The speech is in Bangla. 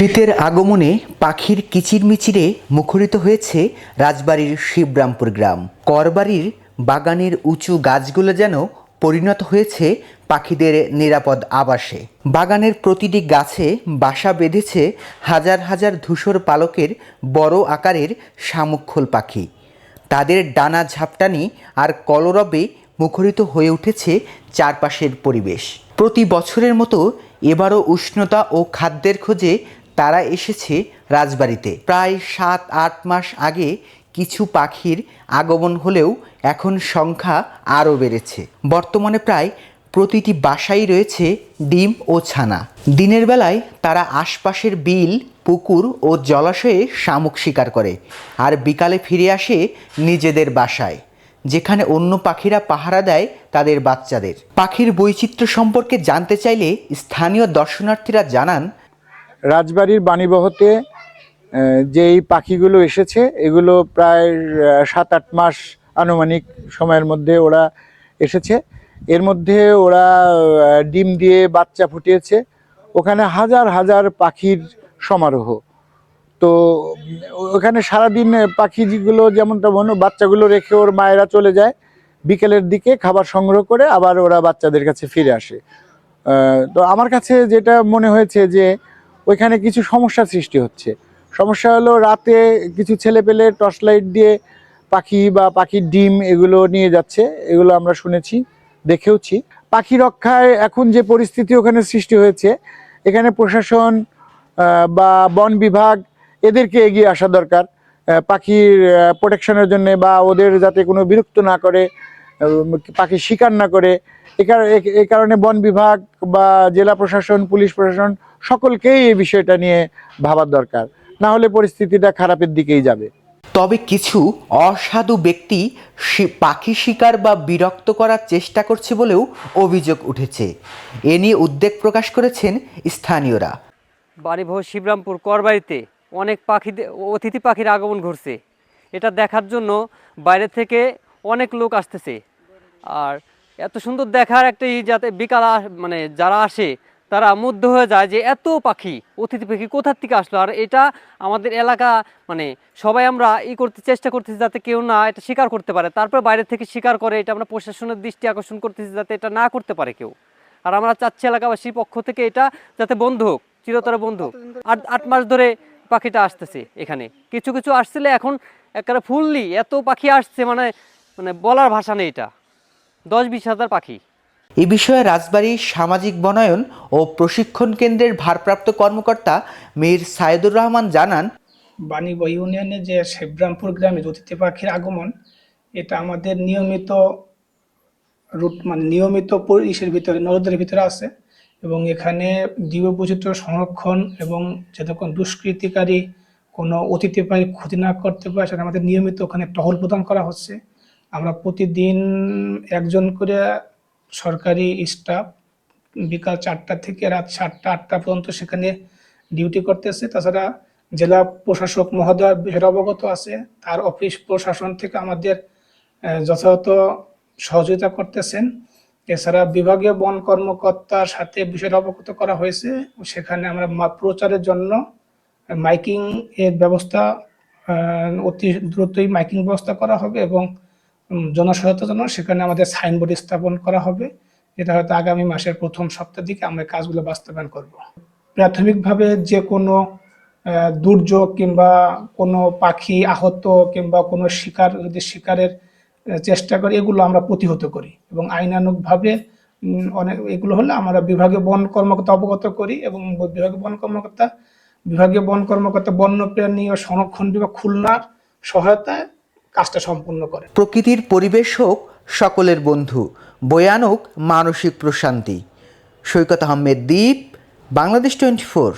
শীতের আগমনে পাখির কিচিরমিচিরে মুখরিত হয়েছে রাজবাড়ির শিবরামপুর গ্রাম। করবাড়ির বাগানের উঁচু গাছগুলো যেন পরিণত হয়েছে পাখিদের নিরাপদ আবাসে। বাগানের প্রতিটি গাছে বাসা বেঁধেছে হাজার হাজার ধূসর পালকের বড় আকারের শামুকখোল পাখি। তাদের ডানা ঝাপটানি আর কলরবে মুখরিত হয়ে উঠেছে চারপাশের পরিবেশ। প্রতি বছরের মতো এবারও উষ্ণতা ও খাদ্যের খোঁজে তারা এসেছে রাজবাড়িতে। প্রায় ৭-৮ মাস আগে কিছু পাখির আগমন হলেও এখন সংখ্যা আরও বেড়েছে। বর্তমানে প্রায় প্রতিটি বাসায় রয়েছে ডিম ও ছানা। দিনের বেলায় তারা আশপাশের বিল, পুকুর ও জলাশয়ে শামুক শিকার করে, আর বিকালে ফিরে আসে নিজেদের বাসায়, যেখানে অন্য পাখিরা পাহারা দেয় তাদের বাচ্চাদের। পাখির বৈচিত্র্য সম্পর্কে জানতে চাইলে স্থানীয় দর্শনার্থীরা জানান, রাজবাড়ির বাণীবহতে যেই পাখিগুলো এসেছে এগুলো প্রায় ৭-৮ মাস আনুমানিক সময়ের মধ্যে ওরা এসেছে। এর মধ্যে ওরা ডিম দিয়ে বাচ্চা ফুটিয়েছে। ওখানে হাজার হাজার পাখির সমারোহ। তো ওখানে সারাদিন পাখিগুলো যেমন তেমন বাচ্চাগুলো রেখে ওর মায়েরা চলে যায়, বিকেলের দিকে খাবার সংগ্রহ করে আবার ওরা বাচ্চাদের কাছে ফিরে আসে। তো আমার কাছে যেটা মনে হয়েছে যে ওইখানে কিছু সমস্যার সৃষ্টি হচ্ছে। সমস্যা হলো রাতে কিছু ছেলেপেলে টর্চ লাইট দিয়ে পাখি বা পাখির ডিম এগুলো নিয়ে যাচ্ছে, এগুলো আমরা শুনেছি, দেখেওছি। পাখি রক্ষায় এখন যে পরিস্থিতি ওখানে সৃষ্টি হয়েছে, এখানে প্রশাসন বা বন বিভাগ এদেরকে এগিয়ে আসা দরকার পাখির প্রোটেকশনের জন্য, বা ওদের যাতে কোনো বিরক্ত না করে, পাখি শিকার না করে। এ কারণে বন বিভাগ বা জেলা প্রশাসন, পুলিশ প্রশাসন সকলকেই এই বিষয়টা নিয়ে ভাবার দরকার, না হলে পরিস্থিতিটা খারাপের দিকেই যাবে। তবে কিছু অসাধু ব্যক্তি পাখি শিকার বা বিরক্ত করার চেষ্টা করছে বলেও অভিযোগ উঠেছে। এ নিয়ে উদ্বেগ প্রকাশ করেছেন স্থানীয়রা। বাড়িভোর শিবরামপুর করবাড়িতে অনেক অতিথি পাখির আগমন ঘটছে। এটা দেখার জন্য বাইরে থেকে অনেক লোক আসতেছে। আর এত সুন্দর দেখার একটা যাতে বিকাল মানে যারা আসে তারা মুগ্ধ হয়ে যায় যে এত পাখি, অতিথি পাখি কোথার থেকে আসলো। আর এটা আমাদের এলাকা মানে সবাই আমরা করতে চেষ্টা করতেছি যাতে কেউ না এটা শিকার করতে পারে। তারপর বাইরে থেকে শিকার করে, এটা আমরা প্রশাসনের দৃষ্টি আকর্ষণ করতেছি যাতে এটা না করতে পারে কেউ। আর আমরা চাচ্ছি এলাকাবাসীর পক্ষ থেকে এটা যাতে বন্ধ হোক, চিরতরে বন্ধ হোক। ৮ মাস ধরে পাখিটা আসতেছে এখানে, কিছু কিছু আসছিলে, এখন একেবারে ফুললি এত পাখি আসছে মানে মানে বলার ভাষা নেই। এটা ১০-২০ হাজার পাখি। এ বিষয়ে রাজবাড়ীর সামাজিক বনায়ন ও প্রশিক্ষণ কেন্দ্রের ভারপ্রাপ্ত কর্মকর্তা মীর সাইদুর রহমান জানান, বাণীবহ ইউনিয়নে যে শিবরামপুর গ্রামে অতিথি পাখির আগমন, এটা আমাদের নিয়মিত রুট মানে নিয়মিত ইসের ভিতরে, নজরের ভিতরে আছে। এবং এখানে জীববৈচিত্র্য সংরক্ষণ এবং যাতে কোনো দুষ্কৃতিকারী কোনো অতিথি পাখি ক্ষতি না করতে পারে সেটা আমাদের নিয়মিত ওখানে টহল প্রদান করা হচ্ছে। আমরা প্রতিদিন একজন করে সরকারি স্টাফ বিকাল ৪টা থেকে রাত ৭টা-৮টা পর্যন্ত সেখানে ডিউটি করতেছে। তাছাড়া জেলা প্রশাসক মহোদয় বিষয়ে অবগত আছে, তার অফিস প্রশাসন থেকে আমাদের যথাযথ সহযোগিতা করতেছেন। এছাড়া বিভাগীয় বন কর্মকর্তার সাথে বিষয়টা অবগত করা হয়েছে। সেখানে আমরা প্রচারের জন্য মাইকিং এর ব্যবস্থা, অতি দ্রুতই মাইকিং ব্যবস্থা করা হবে এবং জনসচেতনার জন্য সেখানে আমাদের সাইনবোর্ড স্থাপন করা হবে। এটা হয়তো আগামী মাসের প্রথম সপ্তাহ দিকে আমরা কাজগুলো বাস্তবায়ন করব। প্রাথমিকভাবে যে কোনো দুর্যোগ কিংবা কোনো পাখি আহত কিংবা কোনো শিকারের চেষ্টা করি, এগুলো আমরা প্রতিহত করি এবং আইনানুগভাবে অনেক এগুলো হলে আমরা বিভাগীয় বন কর্মকর্তা অবগত করি এবং বিভাগীয় বন কর্মকর্তা বন্যপ্রাণী ও সংরক্ষণ বিভাগ খুলনার সহায়তায় কাজটা সম্পূর্ণ করে। প্রকৃতির পরিবেশ হোক সকলের বন্ধু, বয়ে আনুক মানসিক প্রশান্তি। সৈকত আহমেদ দ্বীপ, বাংলাদেশ 24।